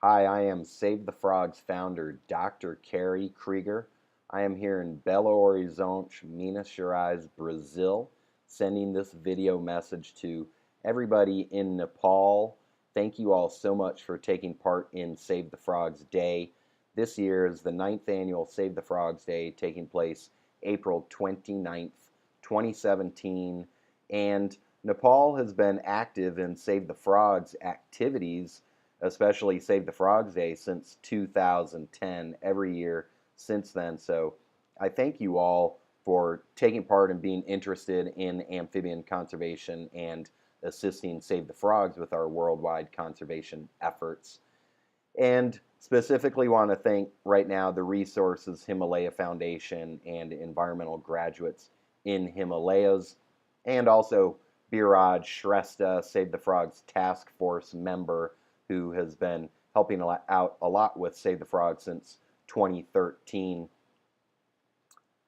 Hi, I am Save the Frogs founder, Dr. Kerry Kriger. I am here in Belo Horizonte, Minas Gerais, Brazil, sending this video message to everybody in Nepal. Thank you all so much for taking part in Save the Frogs Day. This year is the 9th annual Save the Frogs Day, taking place April 29th, 2017. And Nepal has been active in Save the Frogs activities, especially Save the Frogs Day, since 2010, every year since then. So I thank you all for taking part and being interested in amphibian conservation and assisting Save the Frogs with our worldwide conservation efforts. And specifically want to thank right now the Resources Himalaya Foundation and environmental graduates in Himalayas, and also Biraj Shrestha, Save the Frogs Task Force member, who has been helping out a lot with Save the Frogs since 2013.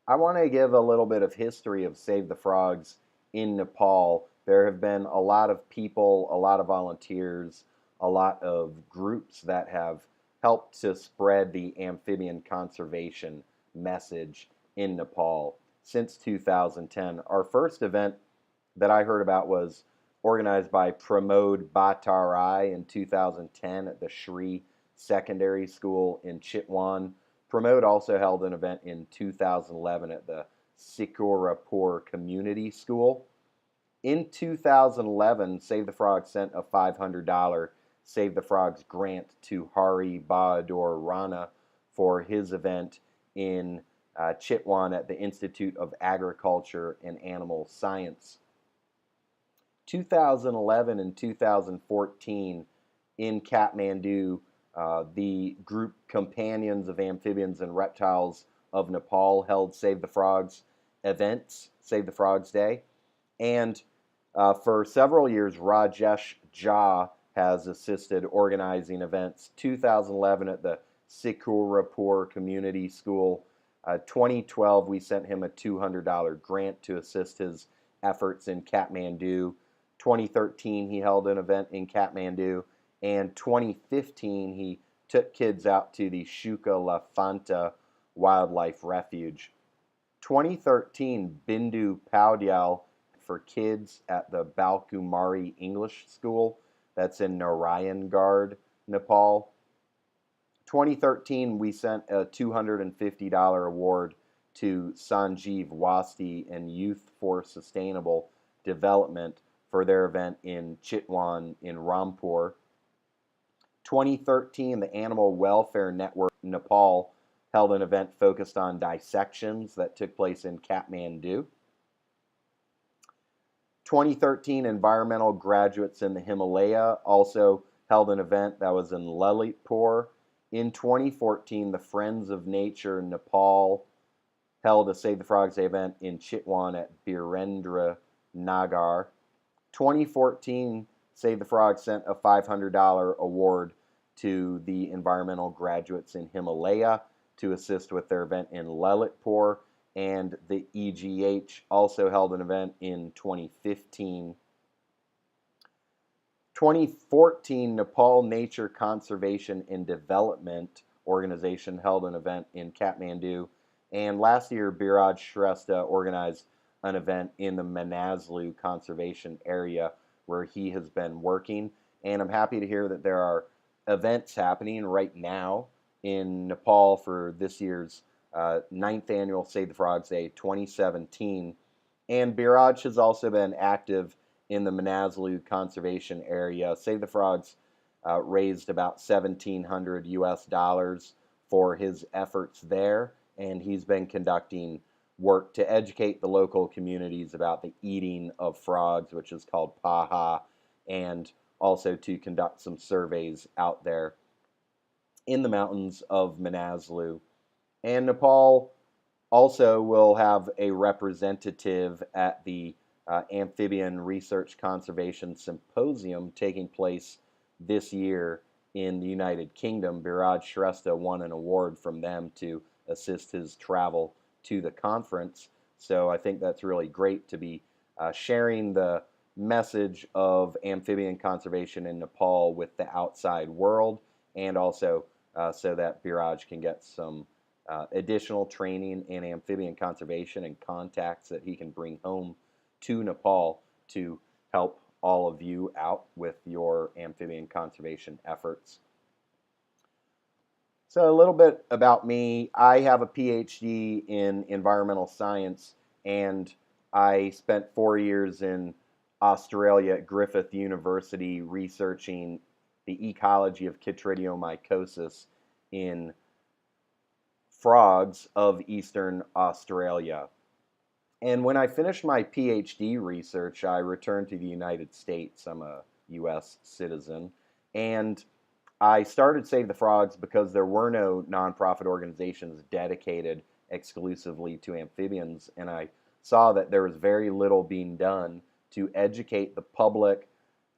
I want to give a little bit of history of Save the Frogs in Nepal. There have been a lot of people, a lot of volunteers, a lot of groups that have helped to spread the amphibian conservation message in Nepal since 2010. Our first event that I heard about was organized by Pramod Bhattarai in 2010 at the Shri Secondary School in Chitwan. Pramod also held an event in 2011 at the Sikurapur Community School. In 2011, Save the Frogs sent a $500 Save the Frogs grant to Hari Bahadur Rana for his event in Chitwan at the Institute of Agriculture and Animal Science. 2011 and 2014 in Kathmandu, the group Companions of Amphibians and Reptiles of Nepal held Save the Frogs events, Save the Frogs Day. And for several years, Rajesh Jha has assisted organizing events. 2011 at the Sikurapur Community School. 2012, we sent him a $200 grant to assist his efforts in Kathmandu. 2013, he held an event in Kathmandu. And 2015, he took kids out to the Shuka Lafanta Wildlife Refuge. 2013, Bindu Paudyal for kids at the Balkumari English School. That's in Narayangarh, Nepal. 2013, we sent a $250 award to Sanjeev Wasti and Youth for Sustainable Development for their event in Chitwan in Rampur. 2013, the Animal Welfare Network Nepal held an event focused on dissections that took place in Kathmandu. 2013, environmental graduates in the Himalaya also held an event that was in Lalitpur. In 2014, the Friends of Nature Nepal held a Save the Frogs Day event in Chitwan at Birendra Nagar. 2014, Save the Frogs sent a $500 award to the environmental graduates in Himalaya to assist with their event in Lalitpur. And the EGH also held an event in 2015. 2014, Nepal Nature Conservation and Development Organization held an event in Kathmandu. And last year, Biraj Shrestha organized an event in the Manaslu Conservation Area where he has been working. And I'm happy to hear that there are events happening right now in Nepal for this year's 9th annual Save the Frogs Day 2017. And Biraj has also been active in the Manaslu Conservation Area. Save the Frogs raised about $1,700 US for his efforts there, and he's been conducting work to educate the local communities about the eating of frogs, which is called paha, and also to conduct some surveys out there in the mountains of Manaslu. And Nepal also will have a representative at the Amphibian Research Conservation Symposium taking place this year in the United Kingdom. Biraj Shrestha won an award from them to assist his travel to the conference. So I think that's really great to be sharing the message of amphibian conservation in Nepal with the outside world and also so that Biraj can get some additional training in amphibian conservation and contacts that he can bring home to Nepal to help all of you out with your amphibian conservation efforts. So a little bit about me. I have a PhD in environmental science, and I spent 4 years in Australia at Griffith University researching the ecology of chytridiomycosis in frogs of eastern Australia. And when I finished my PhD research, I returned to the United States. I'm a U.S. citizen. And I started Save the Frogs because there were no nonprofit organizations dedicated exclusively to amphibians. And I saw that there was very little being done to educate the public,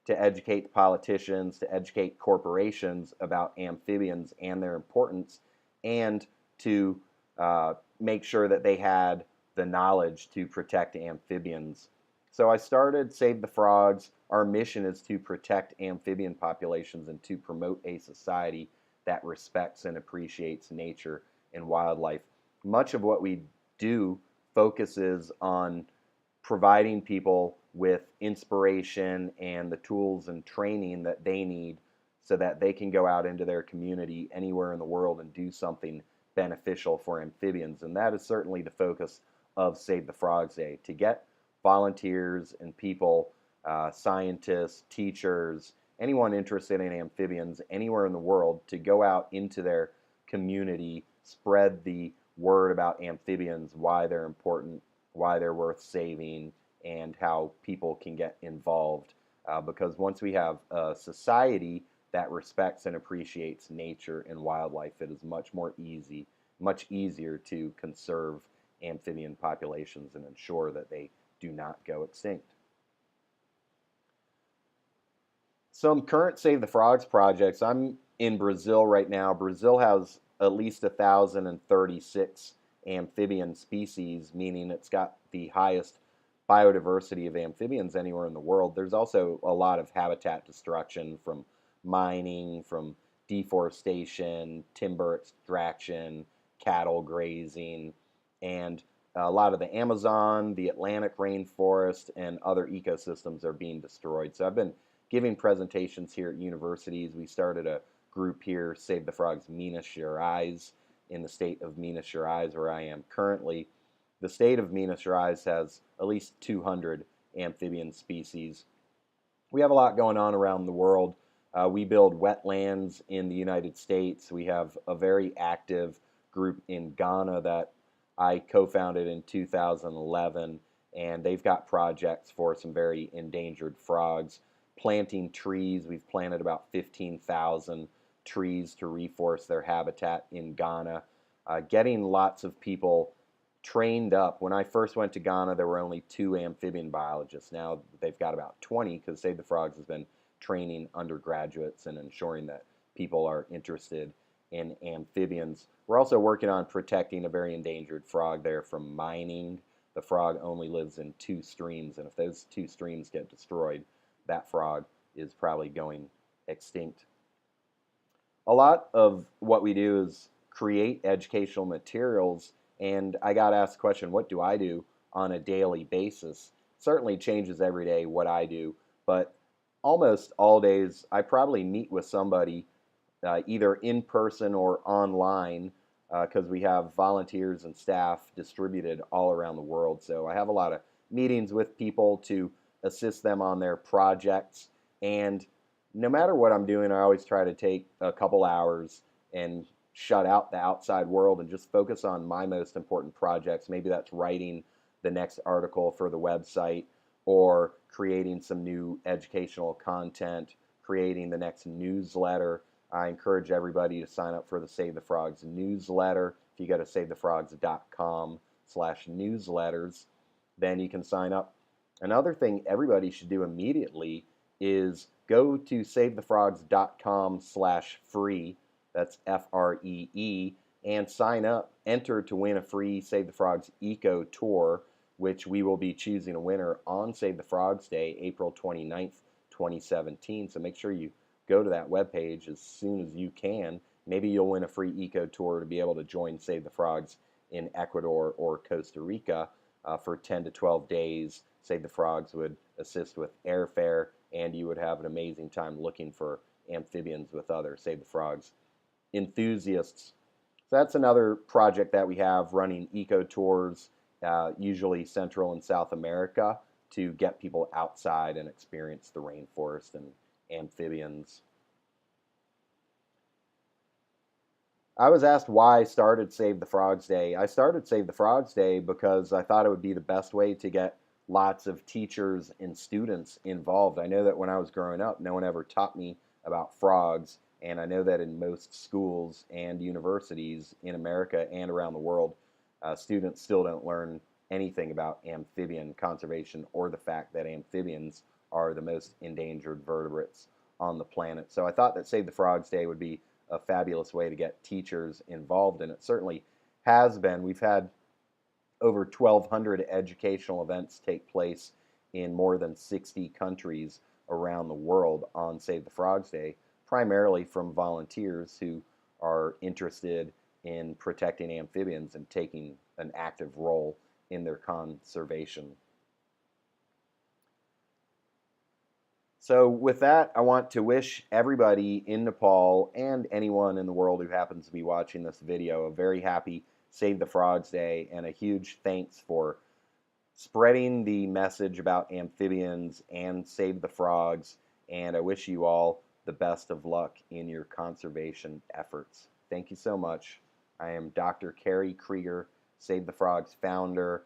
to educate politicians, to educate corporations about amphibians and their importance, and to make sure that they had the knowledge to protect amphibians. So I started Save the Frogs. Our mission is to protect amphibian populations and to promote a society that respects and appreciates nature and wildlife. Much of what we do focuses on providing people with inspiration and the tools and training that they need so that they can go out into their community anywhere in the world and do something beneficial for amphibians. And that is certainly the focus of Save the Frogs Day, to get volunteers and people, scientists, teachers, anyone interested in amphibians anywhere in the world to go out into their community, spread the word about amphibians, why they're important, why they're worth saving, and how people can get involved. Because once we have a society that respects and appreciates nature and wildlife, it is much easier to conserve amphibian populations and ensure that they do not go extinct. Some current Save the Frogs projects. I'm in Brazil right now. Brazil has at least 1,036 amphibian species, meaning it's got the highest biodiversity of amphibians anywhere in the world. There's also a lot of habitat destruction from mining, from deforestation, timber extraction, cattle grazing, and a lot of the Amazon, the Atlantic rainforest, and other ecosystems are being destroyed. So I've been giving presentations here at universities. We started a group here, Save the Frogs Minas Gerais, in the state of Minas Gerais, where I am currently. The state of Minas Gerais has at least 200 amphibian species. We have a lot going on around the world. We build wetlands in the United States. We have a very active group in Ghana that I co-founded in 2011, and they've got projects for some very endangered frogs. Planting trees, we've planted about 15,000 trees to reforest their habitat in Ghana. Getting lots of people trained up. When I first went to Ghana, there were only 2 amphibian biologists. Now they've got about 20 because Save the Frogs has been training undergraduates and ensuring that people are interested in amphibians. We're also working on protecting a very endangered frog there from mining. The frog only lives in 2 streams, and if those 2 streams get destroyed, that frog is probably going extinct. A lot of what we do is create educational materials, and I got asked the question, what do I do on a daily basis? It certainly changes every day what I do, but almost all days I probably meet with somebody either in person or online, because we have volunteers and staff distributed all around the world. So I have a lot of meetings with people to assist them on their projects. And no matter what I'm doing, I always try to take a couple hours and shut out the outside world and just focus on my most important projects. Maybe that's writing the next article for the website, or creating some new educational content, creating the next newsletter. I encourage everybody to sign up for the Save the Frogs newsletter. If you go to savethefrogs.com/newsletters, then you can sign up. Another thing everybody should do immediately is go to savethefrogs.com/free, that's FREE, and sign up. Enter to win a free Save the Frogs Eco Tour, which we will be choosing a winner on Save the Frogs Day, April 29th, 2017. So make sure you go to that webpage as soon as you can. Maybe you'll win a free eco tour to be able to join Save the Frogs in Ecuador or Costa Rica for 10 to 12 days. Save the Frogs would assist with airfare, and you would have an amazing time looking for amphibians with other Save the Frogs enthusiasts. So that's another project that we have, running eco tours, usually Central and South America, to get people outside and experience the rainforest and amphibians. I was asked why I started Save the Frogs Day. I started Save the Frogs Day because I thought it would be the best way to get lots of teachers and students involved. I know that when I was growing up, no one ever taught me about frogs, and I know that in most schools and universities in America and around the world, students still don't learn anything about amphibian conservation or the fact that amphibians are the most endangered vertebrates on the planet. So I thought that Save the Frogs Day would be a fabulous way to get teachers involved, and it certainly has been. We've had over 1,200 educational events take place in more than 60 countries around the world on Save the Frogs Day, primarily from volunteers who are interested in protecting amphibians and taking an active role in their conservation. So with that, I want to wish everybody in Nepal and anyone in the world who happens to be watching this video a very happy Save the Frogs Day, and a huge thanks for spreading the message about amphibians and Save the Frogs, and I wish you all the best of luck in your conservation efforts. Thank you so much. I am Dr. Kerry Kriger, Save the Frogs founder.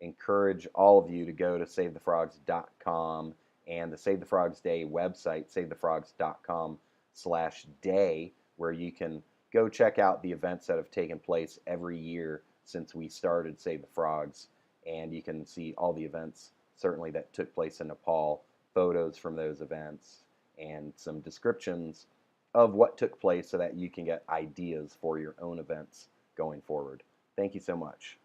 Encourage all of you to go to SaveTheFrogs.com and the Save the Frogs Day website, SaveTheFrogs.com/day, where you can go check out the events that have taken place every year since we started Save the Frogs. And you can see all the events, certainly, that took place in Nepal, photos from those events, and some descriptions of what took place so that you can get ideas for your own events going forward. Thank you so much.